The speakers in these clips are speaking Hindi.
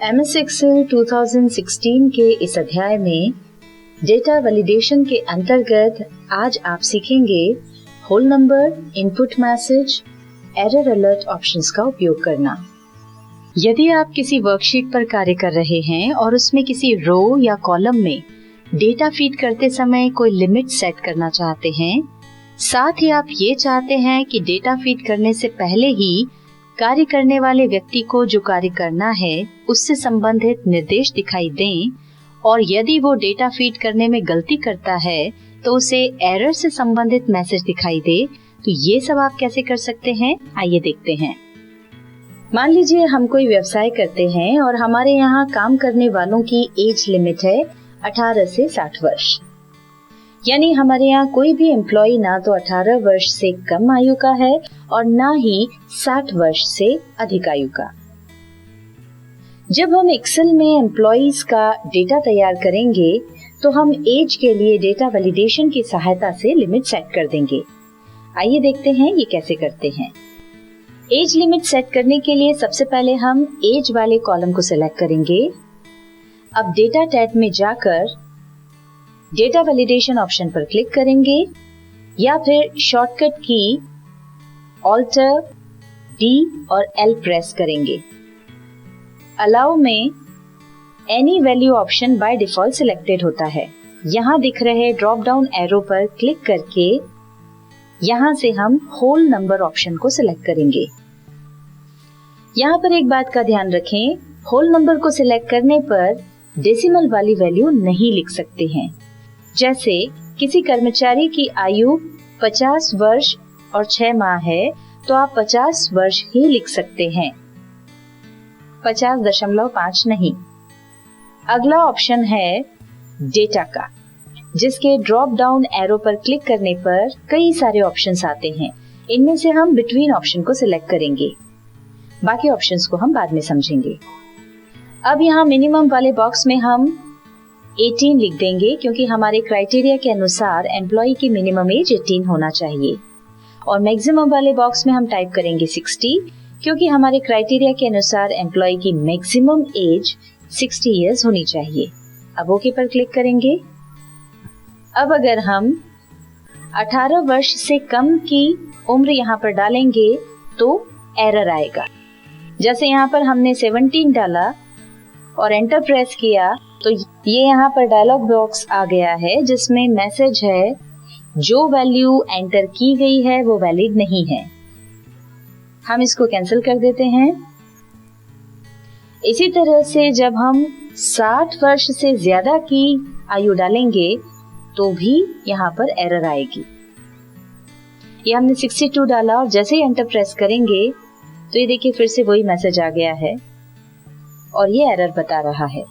MS Excel 2016 के इस अध्याय में डेटा वैलिडेशन के अंतर्गत आज आप सीखेंगे whole number, input message, error alert options का उपयोग करना। यदि आप किसी वर्कशीट पर कार्य कर रहे हैं और उसमें किसी रो या कॉलम में डेटा फीड करते समय कोई लिमिट सेट करना चाहते हैं, साथ ही आप ये चाहते हैं कि डेटा फीड करने से पहले ही कार्य करने वाले व्यक्ति को जो कार्य करना है उससे संबंधित निर्देश दिखाई दें, और यदि वो डेटा फीड करने में गलती करता है तो उसे एरर से संबंधित मैसेज दिखाई दे, तो ये सब आप कैसे कर सकते हैं, आइए देखते हैं। मान लीजिए हम कोई व्यवसाय करते हैं और हमारे यहाँ काम करने वालों की एज लिमिट है 18 से 60 वर्ष। यानी हमारे यहाँ कोई भी एम्प्लॉय ना तो 18 वर्ष से कम आयु का है और ना ही 60 वर्ष से अधिक आयु का। जब हम एक्सेल में एम्प्लॉयज का डेटा तैयार करेंगे तो हम एज के लिए डेटा वैलिडेशन की सहायता से लिमिट सेट कर देंगे। आइए देखते हैं ये कैसे करते हैं। एज लिमिट सेट करने के लिए सबसे पहले हम एज वाले कॉलम को सिलेक्ट करेंगे। अब डेटा टैब में जाकर डेटा वैलिडेशन ऑप्शन पर क्लिक करेंगे या फिर शॉर्टकट की ऑल्टर D और L प्रेस करेंगे। अलाउ में any value option by default selected होता है। यहाँ दिख रहे ड्रॉप डाउन एरो पर क्लिक करके यहाँ से हम होल नंबर ऑप्शन को सिलेक्ट करेंगे। यहाँ पर एक बात का ध्यान रखें, होल नंबर को सिलेक्ट करने पर डेसिमल वाली वैल्यू नहीं लिख सकते हैं। जैसे किसी कर्मचारी की आयु 50 वर्ष और 6 माह है तो आप 50 वर्ष ही लिख सकते हैं, 50.5 नहीं। अगला ऑप्शन है डेटा का, जिसके ड्रॉप डाउन एरो पर क्लिक करने पर कई सारे ऑप्शंस आते हैं। इनमें से हम बिटवीन ऑप्शन को सिलेक्ट करेंगे, बाकी ऑप्शंस को हम बाद में समझेंगे। अब यहाँ मिनिमम वाले बॉक्स में हम 18 लिख देंगे, क्योंकि हमारे क्राइटेरिया के अनुसार एम्प्लॉय की मिनिमम एज 18 होना चाहिए। और मैक्सिमम वाले बॉक्स में हम टाइप करेंगे 60, क्योंकि हमारे क्राइटेरिया के अनुसार एम्प्लॉय की मैक्सिमम एज 60 इयर्स होनी चाहिए। अब ओके पर क्लिक करेंगे। अब अगर हम 18 वर्ष से कम की उम्र यहाँ पर डालेंगे तो एरर आएगा। जैसे यहाँ पर हमने 17 डाला और एंटर प्रेस किया तो ये यहाँ पर डायलॉग बॉक्स आ गया है जिसमें मैसेज है जो वैल्यू एंटर की गई है वो वैलिड नहीं है। हम इसको कैंसिल कर देते हैं। इसी तरह से जब हम 60 वर्ष से ज्यादा की आयु डालेंगे तो भी यहाँ पर एरर आएगी। ये हमने 62 डाला और जैसे ही एंटर प्रेस करेंगे तो ये देखिए फिर से वही मैसेज आ गया है और ये एरर बता रहा है।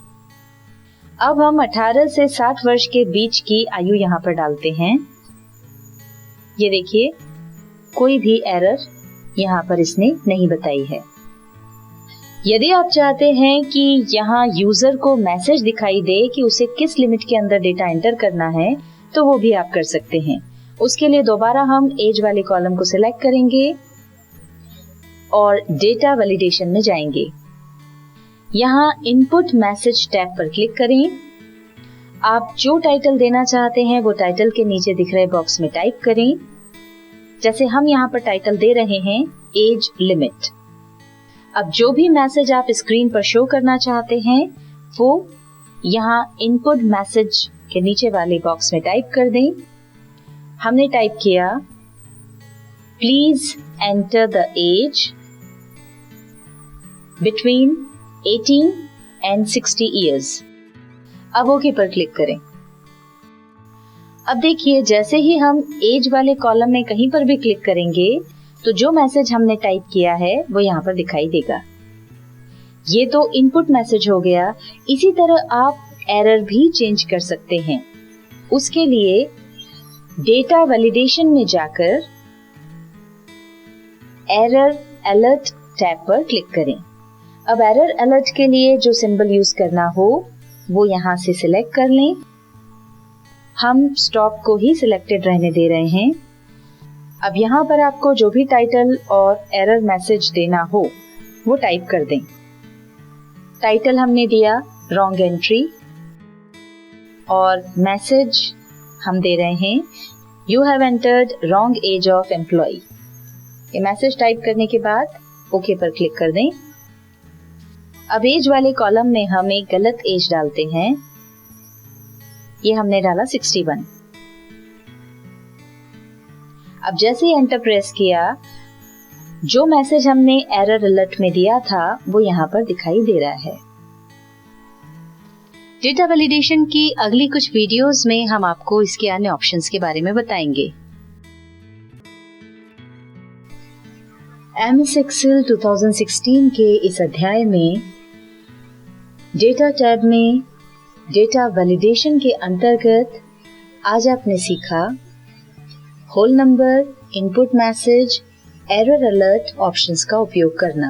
अब हम 18 से 60 वर्ष के बीच की आयु यहाँ पर डालते हैं। ये देखिए कोई भी एरर यहाँ पर इसने नहीं बताई है। यदि आप चाहते हैं कि यहाँ यूजर को मैसेज दिखाई दे कि उसे किस लिमिट के अंदर डेटा एंटर करना है तो वो भी आप कर सकते हैं। उसके लिए दोबारा हम एज वाले कॉलम को सिलेक्ट करेंगे और डेटा वैलिडेशन में जाएंगे। यहाँ इनपुट मैसेज टैब पर क्लिक करें। आप जो टाइटल देना चाहते हैं वो टाइटल के नीचे दिख रहे बॉक्स में टाइप करें। जैसे हम यहाँ पर टाइटल दे रहे हैं एज लिमिट। अब जो भी मैसेज आप स्क्रीन पर शो करना चाहते हैं वो यहाँ इनपुट मैसेज के नीचे वाले बॉक्स में टाइप कर दें। हमने टाइप किया please enter the age between 18 and 60 years। अब ओके पर क्लिक करें। अब देखिए जैसे ही हम एज वाले कॉलम में कहीं पर भी क्लिक करेंगे तो जो मैसेज हमने टाइप किया है वो यहाँ पर दिखाई देगा। ये तो इनपुट मैसेज हो गया। इसी तरह आप एरर भी चेंज कर सकते हैं। उसके लिए डेटा वैलिडेशन में जाकर एरर अलर्ट टैब पर क्लिक करें। अब एरर अलर्ट के लिए जो सिंबल यूज करना हो वो यहाँ से सिलेक्ट कर लें। हम स्टॉप को ही सिलेक्टेड रहने दे रहे हैं। अब यहाँ पर आपको जो भी टाइटल और एरर मैसेज देना हो वो टाइप कर दें। टाइटल हमने दिया रॉन्ग एंट्री और मैसेज हम दे रहे हैं you have entered wrong age of employ. ये मैसेज टाइप करने के बाद ओके पर क्लिक कर दें। अब एज वाले कॉलम में हम एक गलत एज डालते हैं। ये हमने डाला 61। अब जैसे ही एंटर प्रेस किया, जो मैसेज हमने एरर अलर्ट में दिया था वो यहाँ पर दिखाई दे रहा है। डेटा वैलिडेशन की अगली कुछ वीडियोस में हम आपको इसके अन्य ऑप्शंस के बारे में बताएंगे। MS Excel 2016 के इस अध्याय में डेटा टैब में डेटा वैलिडेशन के अंतर्गत आज आपने सीखा whole number, input message, error alert options का उपयोग करना।